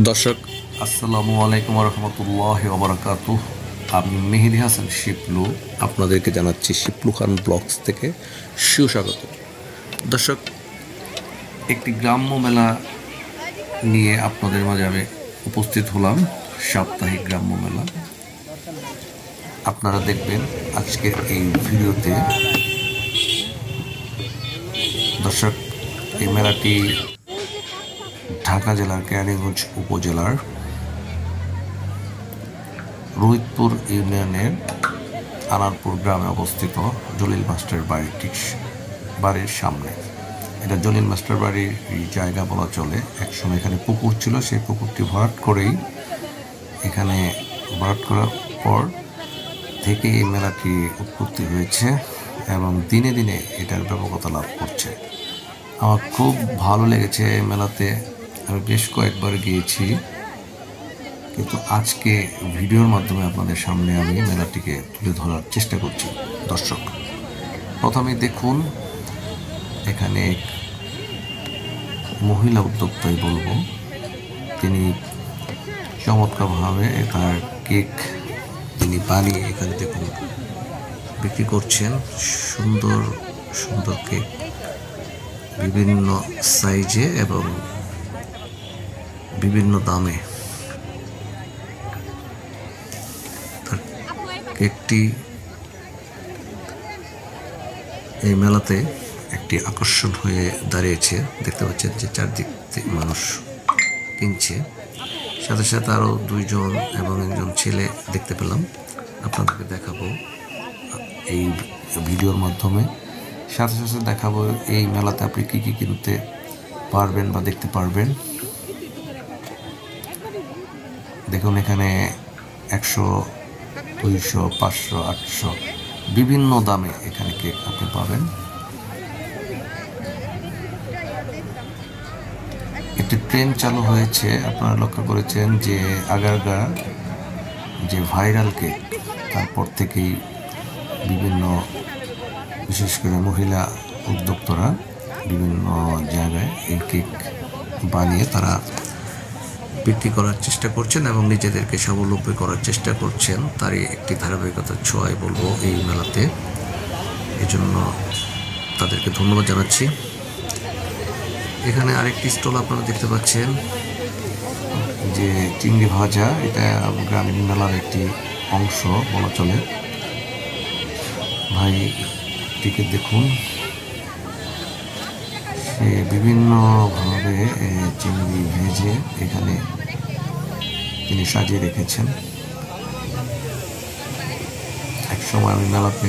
দর্শক আসসালামু আলাইকুম রহমতুল্লাহি ওয়া বারাকাতুহু। আমি মেহেদি হাসান শিপলু আপনাদেরকে জানাচ্ছি শিপলু খান ব্লগস থেকে সুস্বাগত। দর্শক, একটি গ্রাম্য মেলা নিয়ে আপনাদের মাঝে আমি উপস্থিত হলাম। সাপ্তাহিক গ্রাম্য মেলা আপনারা দেখবেন আজকের এই ভিডিওতে। দর্শক, এই মেলাটি ঢাকা জেলার কেরানীগঞ্জ উপজেলার রোহিতপুর ইউনিয়নের আনারপুর গ্রামে অবস্থিত জলিল মাস্টার বাড়ির সামনে। এটা জলিল মাস্টার বাড়ির জায়গা বলা চলে। একসময় এখানে পুকুর ছিল, সেই পুকুরটি ভরাট করার পর থেকে এই মেলাটি উৎপত্তি হয়েছে এবং দিনে দিনে এটার ব্যাপকতা লাভ করছে। আমার খুব ভালো লেগেছে মেলাতে। আমি বেশ কয়েকবার গিয়েছি, কিন্তু আজকে ভিডিওর মাধ্যমে আপনাদের সামনে আমি মেলাটিকে তুলে ধরার চেষ্টা করছি। দর্শক, প্রথমে দেখুন, এখানে মহিলা উদ্যোক্তাই বলবো, তিনি চমৎকারভাবে তার কেক তিনি বানিয়ে এখানে দেখুন বিক্রি করছেন। সুন্দর সুন্দর কেক, বিভিন্ন সাইজে এবং বিভিন্ন দামে। তার কেকটি এই মেলাতে একটি আকর্ষণ হয়ে দাঁড়িয়েছে। দেখতে পাচ্ছেন যে চারদিক থেকে মানুষ কিনছে। সাথে সাথে আরও দুইজন এবং একজন ছেলে দেখতে পেলাম, আপনাদেরকে দেখাবো এই ভিডিওর মাধ্যমে। সাথে সাথে দেখাবো এই মেলাতে আপনি কী কী কিনতে পারবেন বা দেখতে পারবেন। দেখুন, এখানে 100, 200, 500, 800 বিভিন্ন দামে এখানে কেক আপনি পাবেন। একটি ট্রেন্ড চালু হয়েছে, আপনারা লক্ষ্য করেছেন যে আগারগাঁ যে ভাইরাল কেক, তারপর থেকেই বিভিন্ন বিশেষ করে মহিলা উদ্যোক্তারা বিভিন্ন জায়গায় এই কেক বানিয়ে তারা বিক্রি করার চেষ্টা করছেন এবং নিজেদেরকে স্বাবলম্বী করার চেষ্টা করছেন। তারই একটি ধারাবাহিকতার ছোঁয়াই বলবো এই মেলাতে। এজন্য তাদেরকে ধন্যবাদ জানাচ্ছি। এখানে আরেকটি স্টল আপনারা দেখতে পাচ্ছেন, যে চিংড়ি ভাজা। এটা গ্রামীণ মেলার একটি অংশ বলা চলে। ভাই টিকে দেখুন, সে বিভিন্নভাবে চিংড়ি ভেজে এখানে তিনি সাজিয়ে রেখেছেন। এক সময় আমি মেলাতে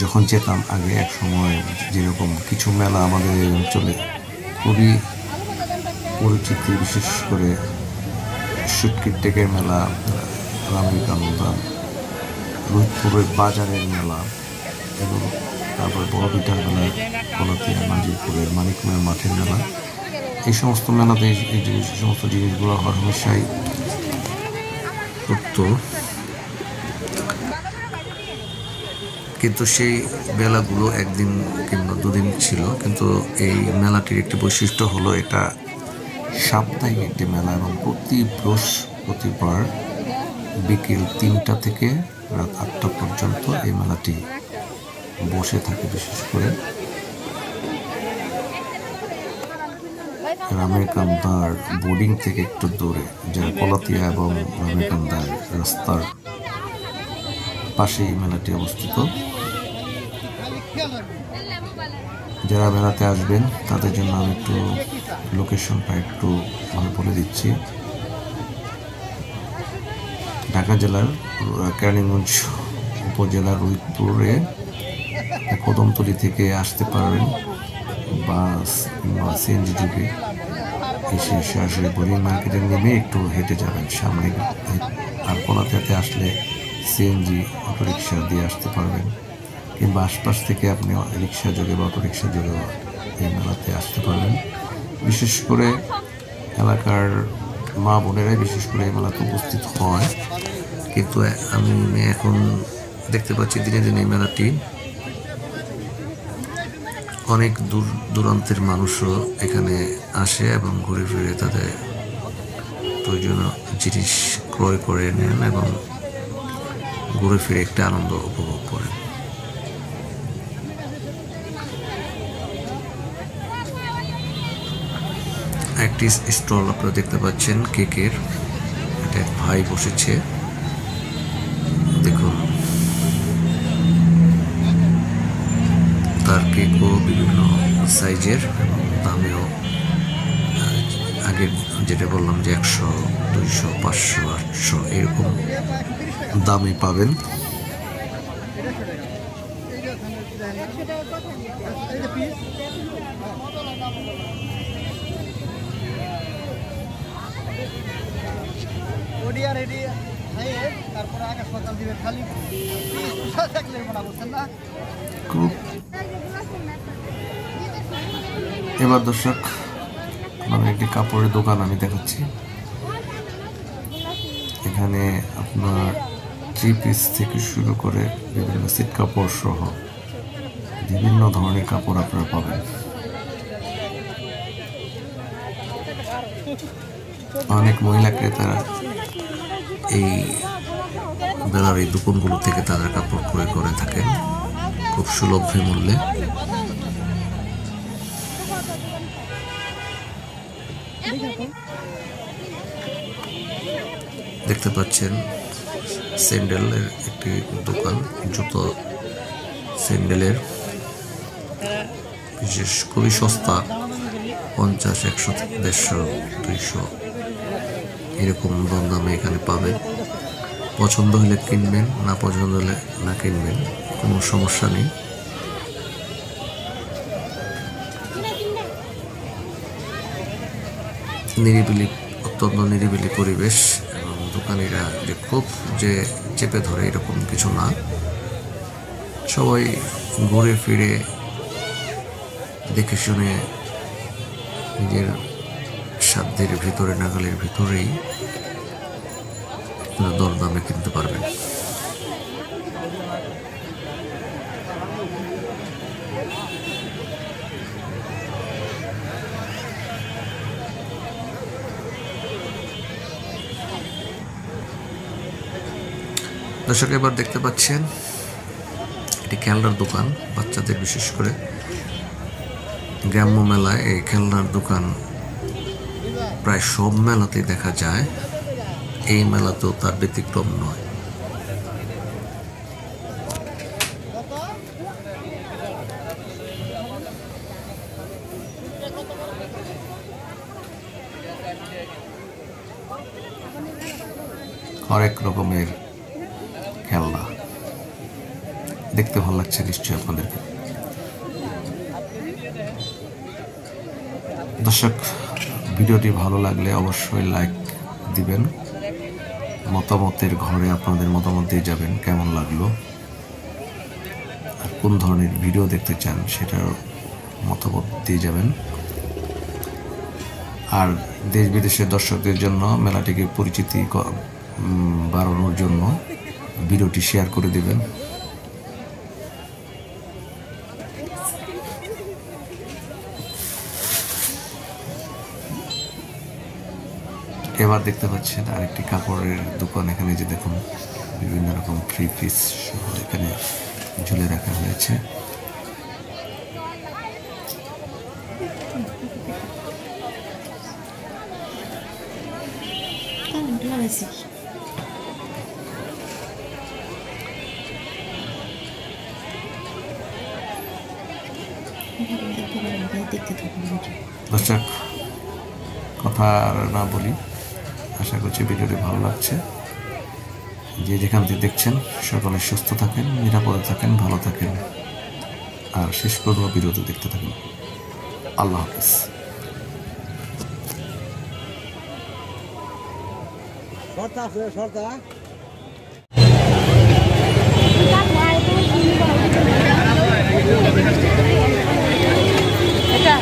যখন যেতাম আগে, এক সময় যেরকম কিছু মেলা আমাদের অঞ্চলে খুবই পরিচিতি, বিশেষ করে সুটকির টেকের মেলা, রামীকান্দা, রোহিতপুরের বাজারের মেলা এবং তারপরে বড় পিঠার মেলা, কলাতিয়া, নাজিরপুরের মানিকমের মাঠের মেলা। এই সমস্ত মেলাতে এই সমস্ত জিনিসগুলো হরহামেশাই করতো, কিন্তু সেই মেলাগুলো একদিন কিংবা দুদিন ছিল। কিন্তু এই মেলাটির একটি বৈশিষ্ট্য হলো এটা সাপ্তাহিক একটি মেলা এবং প্রতি বৃহস্পতিবার বিকেল 3টা থেকে রাত 8টা পর্যন্ত এই মেলাটি বসে থাকে। বিশেষ করে রামেকান্দার বোর্ডিং থেকে একটু দূরে, যারা কলাতিয়া এবং রামেকান্দার রাস্তার পাশেই মেলাটি অবস্থিত। যারা মেলাতে আসবেন তাদের জন্য আমি একটু লোকেশনটা একটু ভালো বলে দিচ্ছি। ঢাকা জেলার কেরানীগঞ্জ উপজেলার রোহিতপুরে কদমতলী থেকে আসতে পারবেন, বাস কিংবা সিএনজি যুগে এসে সরাসরি বোরিং মার্কেটে নেমে একটু হেঁটে যাবেন সামনে। আর কলাতিয়াতে আসলে সিএনজি অটোরিকশা দিয়ে আসতে পারবেন, কিংবা আশপাশ থেকে আপনি রিক্সা যোগে বা অটোরিকশা যোগে এই মেলাতে আসতে পারবেন। বিশেষ করে এলাকার মা বোনেরাই বিশেষ করে এই মেলাতে উপস্থিত হয়। কিন্তু আমি এখন দেখতে পাচ্ছি দিনে দিনে এই মেলাটি অনেক দূর দূরান্তের মানুষও এখানে আসে এবং ঘুরে ফিরে তাদের প্রয়োজনীয় জিনিস ক্রয় করে নেন এবং ঘুরে ফিরে একটা আনন্দ উপভোগ করেন। একটি স্টল আপনারা দেখতে পাচ্ছেন কেকের, এটা এক ভাই বসেছে, দেখুন তার কেকও বিভিন্ন সাইজের এবং দামেও আগের যেটা বললাম যে 100, 200, 500, 800 এরকম দামে পাবেন। এবার দর্শক মানে একটি কাপড়ের দোকান আমি দেখাচ্ছি। এখানে আপনার 3 পিস থেকে শুরু করে বিভিন্ন সিট কাপড় সহ বিভিন্ন ধরনের কাপড় আপনারা পাবেন। অনেক মহিলা ক্রেতারা এই বেলার এই দোকানগুলো থেকে তাদের কাপড় ক্রয় করে থাকেন খুব সুলভ মূল্যে। দেখতে পাচ্ছেন স্যান্ডেলের একটি দোকান, জুতো স্যান্ডেলের বিশেষ খুবই সস্তা, 50, 100, 150, 200 এরকম দামে এখানে পাবেন। পছন্দ হলে কিনবেন, না পছন্দ হলে না কিনবেন, কোনো সমস্যা নেই। নিরিবিলি, অত্যন্ত নিরিবিলি পরিবেশ এবং দোকানিরা যে খুব যে চেপে ধরে এরকম কিছু না, সবাই ঘুরে ফিরে দেখে শুনে নিজের সাধ্যের ভিতরে, নাগালের ভিতরেই দরদামে কিনতে পারবেন। দর্শক এবার দেখতে পাচ্ছেন এটি খেলনার দোকান, বাচ্চাদের বিশেষ করে গ্রাম্য মেলায় এই খেলনার দোকান প্রায় সব মেলাতেই দেখা যায়, এই মেলাতেও তার ব্যতিক্রম নয়। হরেক রকমের খেলনা দেখতে ভালো লাগছে নিশ্চয়ই আপনাদেরকে। দর্শক ভিডিওটি ভালো লাগলে অবশ্যই লাইক দিবেন, মতামতের ঘরে আপনাদের মতামত দিয়ে যাবেন কেমন লাগলো আর কোন ধরনের ভিডিও দেখতে চান সেটার মতামত দিয়ে যাবেন। আর দেশ বিদেশের দর্শকদের জন্য মেলাটিকে পরিচিতি বাড়ানোর জন্য ভিডিওটি শেয়ার করে দেবেন। এবার দেখতে পাচ্ছেন আরেকটি কাপড়ের দোকান, এখানে যে দেখুন বিভিন্ন রকম 3 পিস এখানে ঝুলে রাখা হয়েছে। দর্শক কথা আর না বলি, আশা করছি ভিডিওটি ভালো লাগছে। যে যেখান থেকে দেখছেন সকলে সুস্থ থাকেন, নিরাপদে থাকেন, ভালো থাকেন আর শেষ করব ভিডিওতে দেখতে থাকেন। আল্লাহ হাফিজ। এটা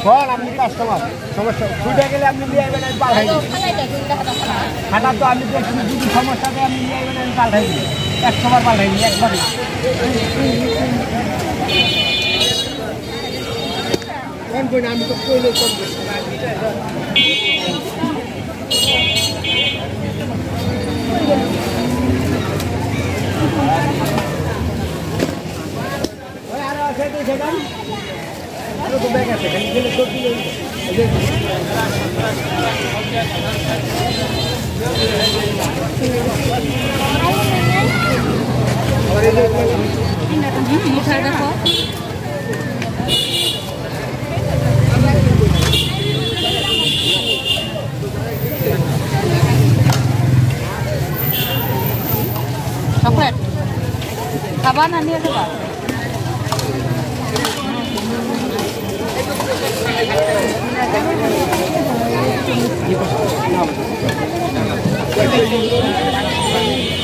বল আপনি কাস্টমার সমস্যা ছুটে গেলে আপনি নিয়ে আসবেন আমি পাল্টাই দিই খাটা তো আমি দেখছি যদি সমস্যাতে আপনি নিয়ে আসবেন আমি পাল্টাই দিই 100 বার পাল্টাই দিই একবার না আমি তো কইলে কম তো ব্যাগ আছে গেলে তো কি দেখো চকলেট খাবা না নিয়ে যাবা Thank you.